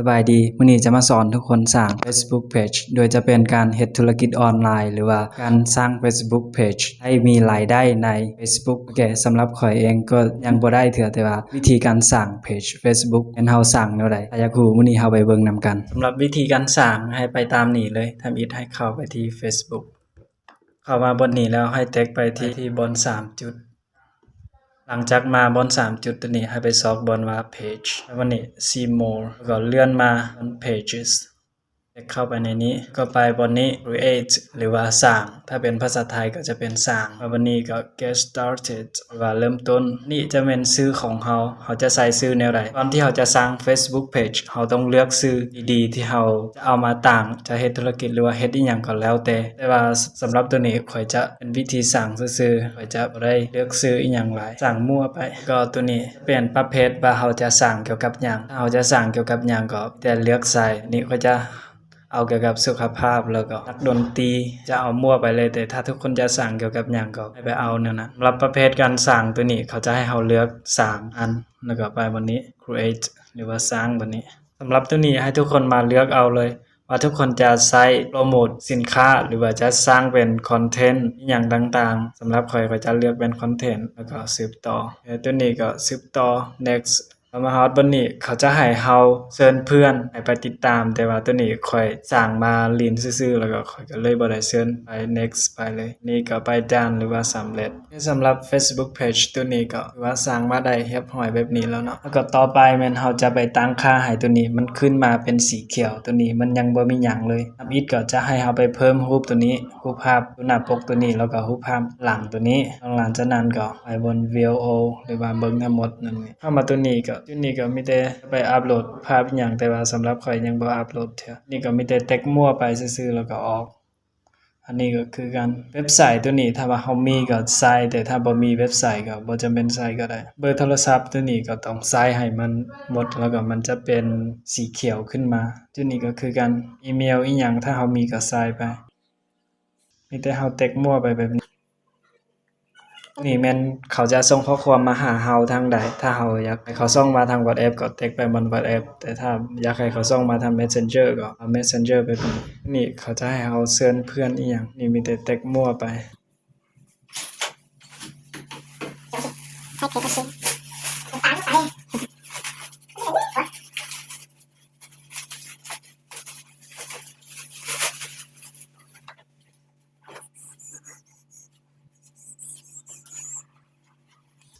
สบายดีมื้อนี้จะมาสอนทุกคนสร้าง Facebook Page โดยจะเป็นการเฮ็ดธุรกิจออนไลน์หรือว่าการสร้าง Facebook Page ให้มีรายได้ใน Facebook โอเคสำหรับข้อยเองก็ยังบ่ได้เทื่อแต่ว่าวิธีการสร้าง Page Facebook เป็นเฮาสร้างแนวใดถ้าอยากรู้มื้อนี้เฮาไปเบิ่งนำกันสำหรับวิธีการสร้างให้ไปตามนี้เลยทำอิฐให้เข้าไปที่ Facebook เข้ามาบนนี้แล้วให้เต็กไปที่บน3จุดหลังจากมาบน3จุดตัวนี้ให้ไปซอกบนว่า page แล้ววันนี้ see more แล้วก็เลื่อนมาบน pages เข้าไปในนี้ก็ไปบนนี้ create หรือว่าสร้างถ้าเป็นภาษาไทยก็จะเป็นสร้างแล้ววันนี้ก็ get started หรือว่าเริ่มต้นนี่จะเป็นชื่อของเขาจะใส่ชื่อแนวใดตอนที่เราจะสร้าง Facebook page เราต้องเลือกชื่อดีๆที่เราจะเอามาตั้งจะเฮ็ดธุรกิจหรือว่าเฮ็ดอีหยังก็แล้วแต่ว่าสำหรับตัวนี้ข่อยจะเป็นวิธีสร้างซื่อๆข่อยจะบ่ได้เลือกชื่ออีหยังหลายสร้างมั่วไปก็ตัวนี้เป็นประเภทว่าเราจะสร้างเกี่ยวกับหยังถ้าเราจะสร้างเกี่ยวกับหยังก็แต่เลือกใส่นี่ก็จะเอาเกี่ยวกับสุขภาพแล้วก็นักดนตรีจะเอามั่วไปเลยแต่ถ้าทุกคนจะสั่งเกี่ยวกับหยังก็ให้ไปเอาแนวนั้นสำหรับประเภทการสั่งตัวนี้เขาจะให้เราเลือก3อันแล้วก็ไปบนนี้ create หรือว่าสร้างบนนี้สำหรับตัวนี้ให้ทุกคนมาเลือกเอาเลยว่าทุกคนจะใช้โปรโมทสินค้าหรือว่าจะสร้างเป็นคอนเทนต์อย่างต่างๆสำหรับข่อยก็จะเลือกเป็นคอนเทนต์แล้วก็สืบต่อตัวนี้ก็สืบต่อ nextมาฮอดบนนี้เขาจะให้เฮาเชิญเพื่อนให้ไปติดตามแต่ว่าตัวนี้ค่อยสร้างมาลินซื่อๆแล้วก็ค่อยก็เลยบ่ได้เชิญไป next ไปเลยนี่ก็ไปด้านหรือว่าสำเร็จสำหรับ Facebook Page ตัวนี้ก็ว่าสร้างมาได้เรียบร้อยแบบนี้แล้วเนาะแล้วก็ต่อไปแม่นเฮาจะไปตั้งค่าให้ตัวนี้มันขึ้นมาเป็นสีเขียวตัวนี้มันยังบ่มีหยังเลยทำอิฐก็จะให้เฮาไปเพิ่มรูปตัวนี้รูปภาพหน้าปกตัวนี้แล้วก็รูปภาพหลังตัวนี้หลังจากนั้นก็ไปบน VO หรือว่าเบิ่งทั้งหมดนั่นเข้ามาตัวนี้ก็มีแต่ไปอัปโหลดภาพหยังแต่ว่าสำหรับข่อยยังบ่อัปโหลดเทื่อนี่ก็มีแต่แท็กมั่วไปซื่อๆแล้วก็ออกอันนี้ก็คือการเว็บไซต์ตัวนี้ถ้าว่าเฮามีก็ใส่แต่ถ้าบ่มีเว็บไซต์ก็บ่จำเป็นใส่ก็ได้เบอร์โทรศัพท์ตัวนี้ก็ต้องใส่ให้มันหมดแล้วก็มันจะเป็นสีเขียวขึ้นมาตัวนี้ก็คือการอีเมลอีหยังถ้าเฮามีก็ใส่ไปมีแต่เฮาแท็กมั่วไปแบบนี้นี่แม่นเขาจะส่งข้อความมาหาเฮาทางใดถ้าเฮาอยากให้เขาส่งมาทาง WhatsApp ก็แท็กไปบน WhatsApp แต่ถ้าอยากให้เขาส่งมาทาง Messenger ก็เอา Messenger ไปนี่เขาจะให้เฮาเชิญเพื่อนอีหยังนี่มีแต่แท็กมั่วไป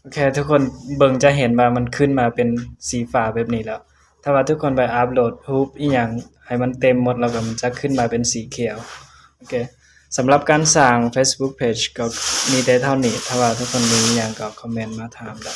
โอเคทุกคนเบิ่งจะเห็นว่ามันขึ้นมาเป็นสีฟ้าแบบนี้แล้วถ้าว่าทุกคนไปอัปโหลดรูปอีหยังให้มันเต็มหมดแล้วก็มันจะขึ้นมาเป็นสีเขียวโอเคสำหรับการสร้าง Facebook Page ก็มีแต่เท่านี้ถ้าว่าทุกคนมีหยังก็คอมเมนต์มาถามได้